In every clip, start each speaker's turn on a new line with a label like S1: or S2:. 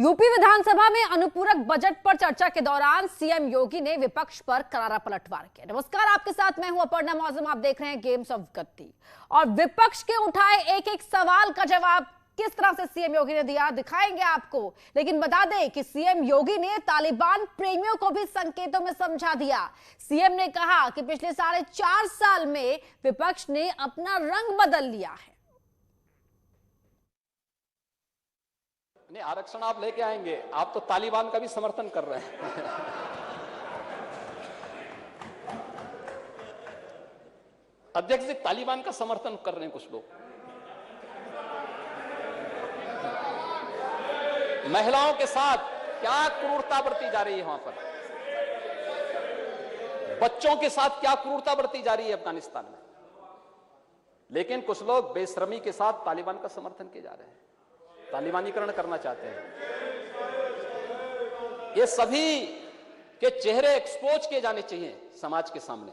S1: UP विधानसभा में अनुपूरक budget पर चर्चा के दौरान सीएम योगी ने विपक्ष पर करारा पलटवार किया। नमस्कार, आपके साथ मैं हूं अपर्णा मौजम। आप देख रहे हैं गेम्स ऑफ गद्दी। और विपक्ष के उठाए एक एक सवाल का जवाब किस तरह से सीएम योगी ने दिया, दिखाएंगे आपको। लेकिन बता दें कि सीएम योगी ने तालिबान प्रेमियों को भी संकेतों में समझा दिया। सीएम ने कहा कि पिछले 4.5 साल में विपक्ष ने अपना रंग बदल लिया है।
S2: नहीं, आरक्षण आप लेके आएंगे, आप तो तालिबान का भी समर्थन कर रहे हैं। अध्यक्ष जी, तालिबान का समर्थन कर रहे हैं कुछ लोग। महिलाओं के साथ क्या क्रूरता बरती जा रही है वहां पर, बच्चों के साथ क्या क्रूरता बरती जा रही है अफगानिस्तान में। लेकिन कुछ लोग बेशर्मी के साथ तालिबान का समर्थन किए जा रहे हैं, तालिबानीकरण करना चाहते हैं। ये सभी के चेहरे एक्सपोज किए जाने चाहिए समाज के सामने।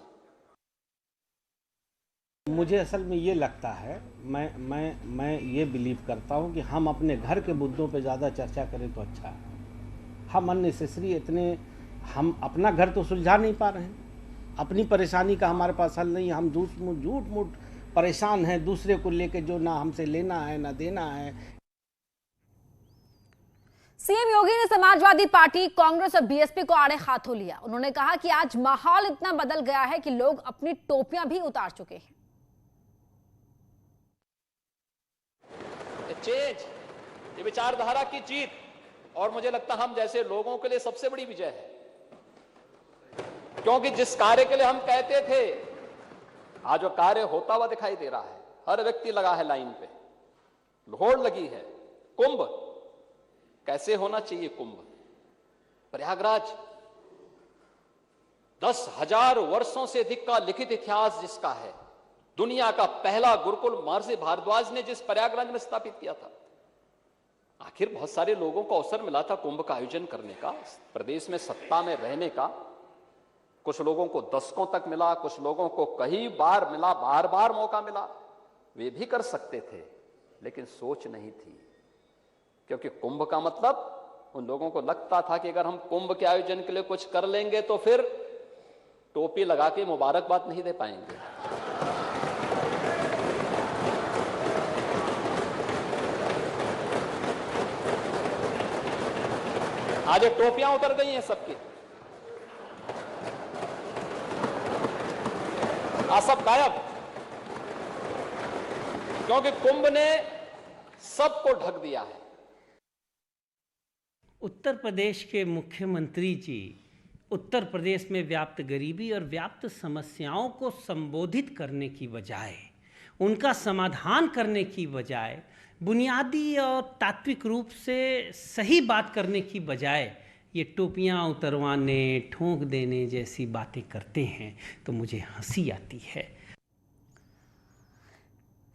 S3: मुझे असल में ये लगता है, मैं ये बिलीव करता हूँ कि हम अपने घर के मुद्दों पे ज़्यादा चर्चा करें तो अच्छा है। हम अननेसेसरी हम अपना घर तो सुलझा नहीं पा रहे हैं, अपनी परेशानी का हमारे पास हल नहीं। हम झूठ मूठ परेशान हैं दूसरे को लेके, जो ना हमसे लेना है ना देना है।
S1: सीएम योगी ने समाजवादी पार्टी, कांग्रेस और बीएसपी को आड़े हाथों लिया। उन्होंने कहा कि आज माहौल इतना बदल गया है कि लोग अपनी टोपियां भी उतार चुके हैं।
S2: चेंज, ये विचारधारा की जीत, और मुझे लगता हम जैसे लोगों के लिए सबसे बड़ी विजय है। क्योंकि जिस कार्य के लिए हम कहते थे, आज वो कार्य होता हुआ दिखाई दे रहा है। हर व्यक्ति लगा है लाइन पे, होड़ लगी है। कुंभ कैसे होना चाहिए, कुंभ प्रयागराज 10,000 वर्षों से अधिक का लिखित इतिहास जिसका है, दुनिया का पहला गुरुकुल महर्षि भारद्वाज ने जिस प्रयागराज में स्थापित किया था। आखिर बहुत सारे लोगों को अवसर मिला था कुंभ का आयोजन करने का, प्रदेश में सत्ता में रहने का। कुछ लोगों को दशकों तक मिला, कुछ लोगों को कई बार मिला, बार बार मौका मिला। वे भी कर सकते थे, लेकिन सोच नहीं थी। क्योंकि कुंभ का मतलब, उन लोगों को लगता था कि अगर हम कुंभ के आयोजन के लिए कुछ कर लेंगे तो फिर टोपी लगा के मुबारकबाद नहीं दे पाएंगे। आज टोपियां उतर गई हैं सबकी, आज सब गायब, क्योंकि कुंभ ने सबको ढक दिया है।
S4: उत्तर प्रदेश के मुख्यमंत्री जी उत्तर प्रदेश में व्याप्त गरीबी और व्याप्त समस्याओं को संबोधित करने की बजाय, उनका समाधान करने की बजाय, बुनियादी और तात्विक रूप से सही बात करने की बजाय ये टोपियां उतरवाने, ठोंक देने जैसी बातें करते हैं तो मुझे हंसी आती है।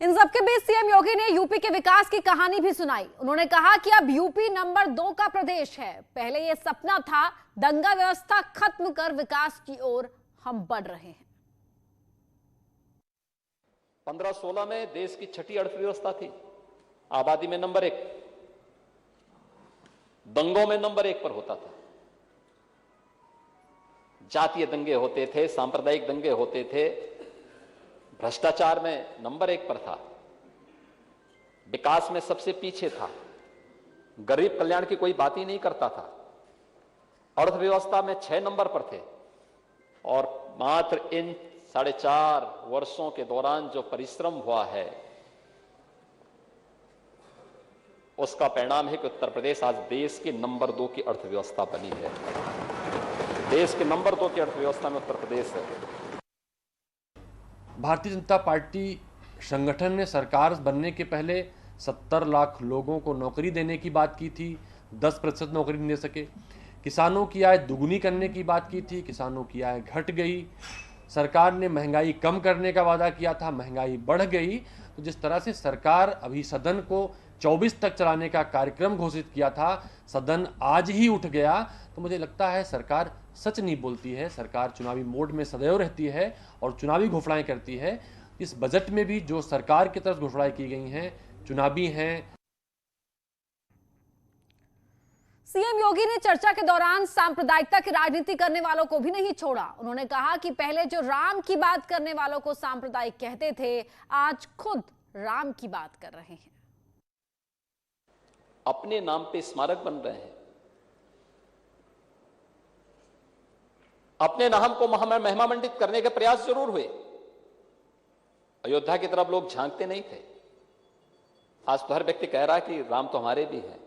S1: इन सबके बीच सीएम योगी ने यूपी के विकास की कहानी भी सुनाई। उन्होंने कहा कि अब यूपी नंबर 2 का प्रदेश है। पहले यह सपना था, दंगा व्यवस्था खत्म कर विकास की ओर हम बढ़ रहे हैं।
S2: 15-16 में देश की 6ठी अर्थव्यवस्था थी, आबादी में नंबर 1, दंगों में नंबर 1 पर होता था। जातीय दंगे होते थे, सांप्रदायिक दंगे होते थे, भ्रष्टाचार में नंबर 1 पर था, विकास में सबसे पीछे था, गरीब कल्याण की कोई बात ही नहीं करता था, अर्थव्यवस्था में 6 नंबर पर थे। और मात्र इन 4.5 वर्षों के दौरान जो परिश्रम हुआ है, उसका परिणाम है कि उत्तर प्रदेश आज देश की नंबर 2 की अर्थव्यवस्था बनी है। देश के नंबर 2 की अर्थव्यवस्था में उत्तर प्रदेश है।
S5: भारतीय जनता पार्टी संगठन ने सरकार बनने के पहले 70 लाख लोगों को नौकरी देने की बात की थी, 10% नौकरी नहीं दे सके। किसानों की आय दुगुनी करने की बात की थी, किसानों की आय घट गई। सरकार ने महंगाई कम करने का वादा किया था, महंगाई बढ़ गई। तो जिस तरह से सरकार अभी सदन को 24 तक चलाने का कार्यक्रम घोषित किया था, सदन आज ही उठ गया, तो मुझे लगता है सरकार सच नहीं बोलती है। सरकार चुनावी मोड में सदैव रहती है और चुनावी घोषणाएं करती है। इस बजट में भी जो सरकार की तरफ घोषणाएं की गई हैं, चुनावी हैं।
S1: सीएम योगी ने चर्चा के दौरान सांप्रदायिकता की राजनीति करने वालों को भी नहीं छोड़ा। उन्होंने कहा कि पहले जो राम की बात करने वालों को सांप्रदायिक कहते थे, आज खुद राम की बात कर रहे हैं।
S2: अपने नाम पे स्मारक बन रहे हैं, अपने नाम को महिमामंडित करने के प्रयास जरूर हुए। अयोध्या की तरफ लोग झांकते नहीं थे। आज तो हर व्यक्ति कह रहा है कि राम तो हमारे भी हैं।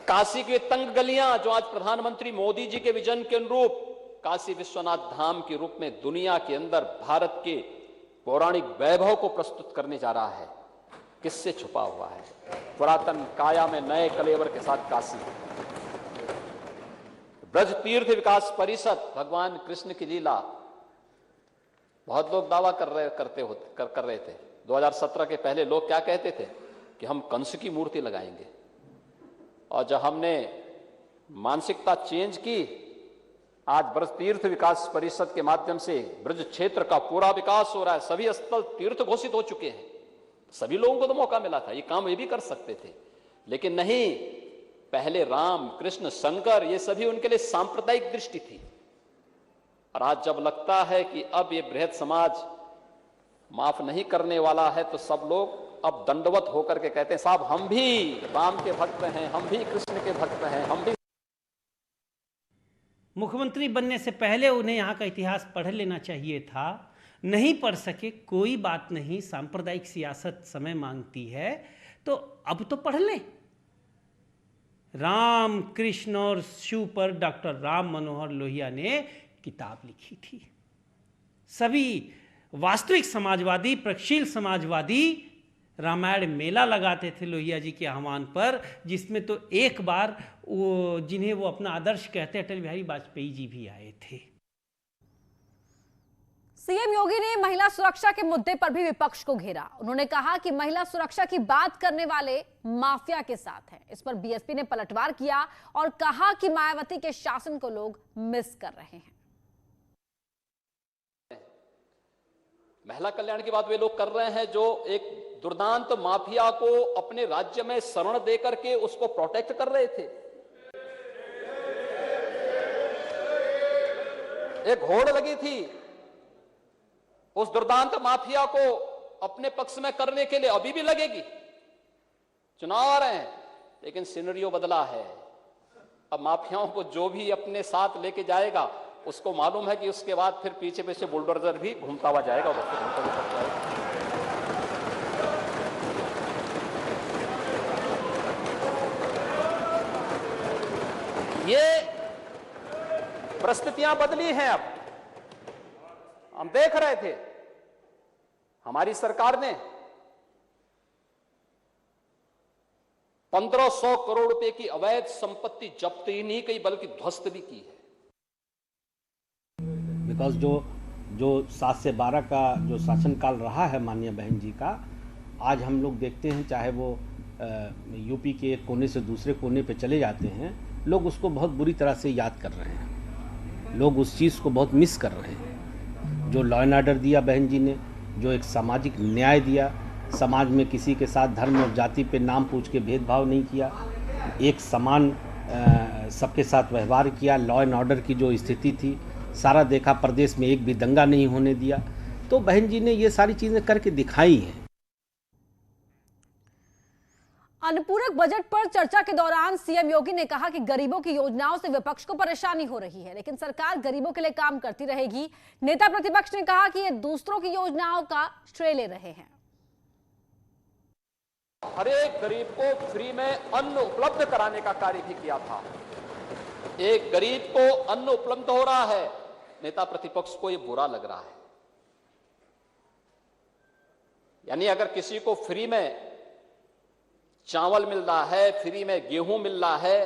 S2: काशी की तंग गलियां जो आज प्रधानमंत्री मोदी जी के विजन के अनुरूप काशी विश्वनाथ धाम के रूप में दुनिया के अंदर भारत के पौराणिक वैभव को प्रस्तुत करने जा रहा है, किससे छुपा हुआ है? पुरातन काया में नए कलेवर के साथ काशी। ब्रज तीर्थ विकास परिषद, भगवान कृष्ण की लीला। बहुत लोग दावा कर रहे थे 2017 के पहले। लोग क्या कहते थे कि हम कंस की मूर्ति लगाएंगे, और जब हमने मानसिकता चेंज की, आज ब्रज तीर्थ विकास परिषद के माध्यम से ब्रज क्षेत्र का पूरा विकास हो रहा है। सभी स्थल तीर्थ घोषित हो चुके हैं। सभी लोगों को तो मौका मिला था, ये काम ये भी कर सकते थे, लेकिन नहीं। पहले राम, कृष्ण, शंकर, ये सभी उनके लिए सांप्रदायिक दृष्टि थी। और आज जब लगता है कि अब ये बृहद समाज माफ नहीं करने वाला है, तो सब लोग अब दंडवत होकर के कहते हैं, साहब हम भी राम के भक्त हैं, हम भी कृष्ण के भक्त हैं, हम भी।
S4: मुख्यमंत्री बनने से पहले उन्हें यहाँ का इतिहास पढ़ लेना चाहिए था। नहीं पढ़ सके, कोई बात नहीं। सांप्रदायिक सियासत समय मांगती है, तो अब तो पढ़ लें। राम, कृष्ण और शिव पर डॉक्टर राम मनोहर लोहिया ने किताब लिखी थी। सभी वास्तविक समाजवादी, प्रगतिशील समाजवादी रामायण मेला लगाते थे लोहिया जी के आह्वान पर, जिसमें तो एक बार जिन्हें वो अपना आदर्श कहते अटल बिहारी वाजपेयी जी भी आए थे।
S1: सीएम योगी ने महिला सुरक्षा के मुद्दे पर भी विपक्ष को घेरा। उन्होंने कहा कि महिला सुरक्षा की बात करने वाले माफिया के साथ हैं। इस पर बीएसपी ने पलटवार किया और कहा कि मायावती के शासन को लोग मिस कर रहे हैं।
S2: महिला कल्याण की बात वे लोग कर रहे हैं जो एक दुर्दांत माफिया को अपने राज्य में शरण देकर के उसको प्रोटेक्ट कर रहे थे। एक होड़ लगी थी उस दुर्दांत माफिया को अपने पक्ष में करने के लिए, अभी भी लगेगी। चुनाव आ रहे हैं, लेकिन सिनेरियो बदला है। अब माफियाओं को जो भी अपने साथ लेके जाएगा, उसको मालूम है कि उसके बाद फिर पीछे पीछे बुलडोजर भी घूमता हुआ जाएगा। ये परिस्थितियां बदली हैं। अब हम देख रहे थे हमारी सरकार ने 1500 करोड़ रुपए की अवैध संपत्ति जब्त ही नहीं की, बल्कि ध्वस्त भी की है।
S3: बिकॉज जो 7 से 12 का जो शासनकाल रहा है माननीय बहन जी का, आज हम लोग देखते हैं, चाहे वो यूपी के एक कोने से दूसरे कोने पे चले जाते हैं, लोग उसको बहुत बुरी तरह से याद कर रहे हैं। लोग उस चीज़ को बहुत मिस कर रहे हैं। जो लॉ एंड ऑर्डर दिया बहन जी ने, जो एक सामाजिक न्याय दिया, समाज में किसी के साथ धर्म और जाति पे नाम पूछ के भेदभाव नहीं किया, एक समान सबके साथ व्यवहार किया, लॉ एंड ऑर्डर की जो स्थिति थी सारा देखा, प्रदेश में एक भी दंगा नहीं होने दिया। तो बहन जी ने ये सारी चीज़ें करके दिखाई हैं।
S1: अनुपूरक बजट पर चर्चा के दौरान सीएम योगी ने कहा कि गरीबों की योजनाओं से विपक्ष को परेशानी हो रही है, लेकिन सरकार गरीबों के लिए काम करती रहेगी। नेता प्रतिपक्ष ने कहा कि ये दूसरों की योजनाओं का श्रेय ले रहे हैं।
S2: हर एक गरीब को फ्री में अन्न उपलब्ध कराने का कार्य भी किया था। एक गरीब को अन्न उपलब्ध हो रहा है, नेता प्रतिपक्ष को यह बुरा लग रहा है। यानी अगर किसी को फ्री में चावल मिल रहा है, फ्री में गेहूं मिल रहा है,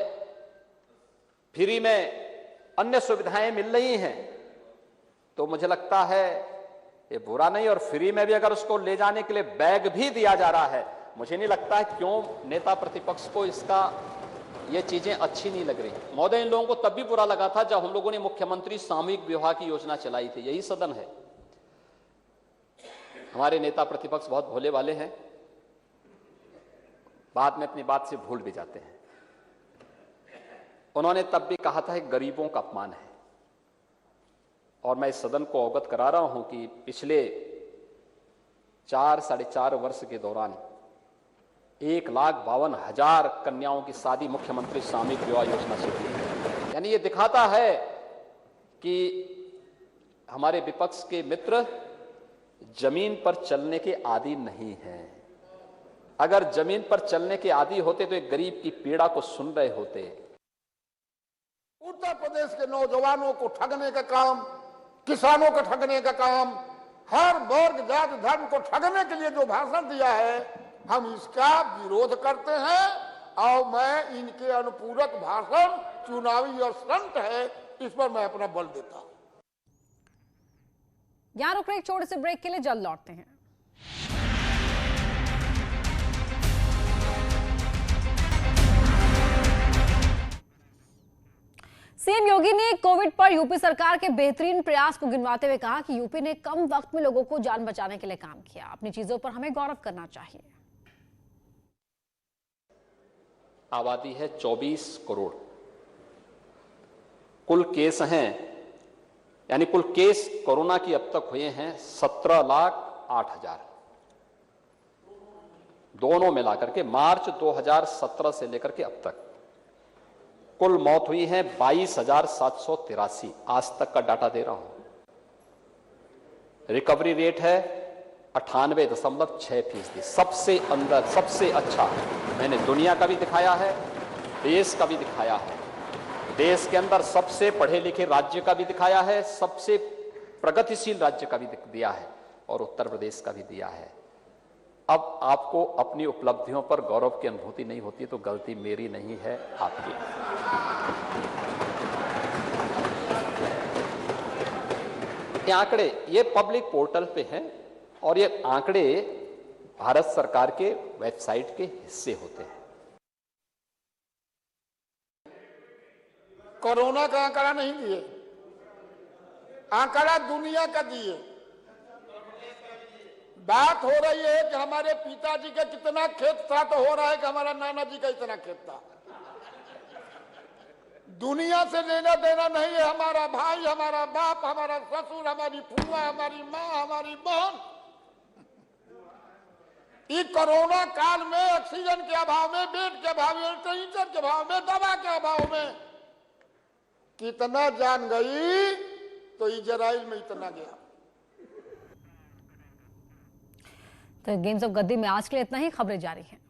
S2: फ्री में अन्य सुविधाएं मिल रही हैं, तो मुझे लगता है ये बुरा नहीं। और फ्री में भी अगर उसको ले जाने के लिए बैग भी दिया जा रहा है, मुझे नहीं लगता है क्यों नेता प्रतिपक्ष को इसका ये चीजें अच्छी नहीं लग रही। महोदय, इन लोगों को तब भी बुरा लगा था जब हम लोगों ने मुख्यमंत्री सामूहिक विवाह की योजना चलाई थी। यही सदन है। हमारे नेता प्रतिपक्ष बहुत भोले वाले हैं, बाद में अपनी बात से भूल भी जाते हैं। उन्होंने तब भी कहा था कि गरीबों का अपमान है, और मैं इस सदन को अवगत करा रहा हूं कि पिछले 4 साढ़े 4 वर्ष के दौरान 1,52,000 कन्याओं की शादी मुख्यमंत्री सामूहिक विवाह योजना से हुई है। यानी ये दिखाता है कि हमारे विपक्ष के मित्र जमीन पर चलने के आदी नहीं हैं। अगर जमीन पर चलने के आदी होते तो एक गरीब की पीड़ा को सुन रहे होते।
S6: उत्तर प्रदेश के नौजवानों को ठगने का काम, किसानों को ठगने का काम, हर वर्ग जाति धर्म को ठगने के लिए जो भाषण दिया है, हम इसका विरोध करते हैं। और मैं इनके अनुपूरक भाषण चुनावी और स्टंट है, इस पर मैं अपना बल देता हूं।
S1: यहां रुक रहे एक छोटे से ब्रेक के लिए, जल्द लौटते हैं। सीएम योगी ने कोविड पर यूपी सरकार के बेहतरीन प्रयास को गिनवाते हुए कहा कि यूपी ने कम वक्त में लोगों को जान बचाने के लिए काम किया। अपनी चीजों पर हमें गौरव करना चाहिए।
S2: आबादी है 24 करोड़, कुल केस हैं, यानी कुल केस कोरोना की अब तक हुए हैं 17,08,000, दोनों मिलाकर के मार्च 2017 से लेकर के अब तक। कुल मौत हुई है 22,783, आज तक का डाटा दे रहा हूं। रिकवरी रेट है 98.6%, सबसे अंदर, सबसे अच्छा। मैंने दुनिया का भी दिखाया है, देश का भी दिखाया है। देश के अंदर सबसे पढ़े लिखे राज्य का भी दिखाया है, सबसे प्रगतिशील राज्य का भी दिया है, और उत्तर प्रदेश का भी दिया है। अब आपको अपनी उपलब्धियों पर गौरव की अनुभूति नहीं होती तो गलती मेरी नहीं है, आपकी। ये आंकड़े ये पब्लिक पोर्टल पे हैं, और ये आंकड़े भारत सरकार के वेबसाइट के हिस्से होते हैं।
S6: कोरोना का आंकड़ा नहीं दिए, आंकड़ा दुनिया का दिए। बात हो रही है कि हमारे पिताजी का कितना खेत था, तो हो रहा है कि हमारा नाना जी का इतना खेत था। दुनिया से लेना देना नहीं है। हमारा भाई, हमारा बाप, हमारा ससुर, हमारी फूफा, हमारी माँ, हमारी बहन, इस कोरोना काल में ऑक्सीजन के अभाव में, बेड के अभाव में, वेंटिलेटर के अभाव में, दवा के अभाव में कितना जान गई, तो इजराइल में इतना गया।
S1: तो गेम्स ऑफ गद्दी में आज के लिए इतना ही। खबरें जारी हैं।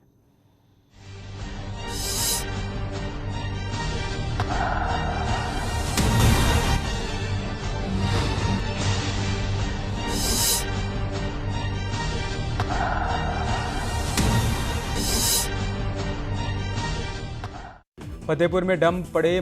S7: फतेहपुर में डंप पड़े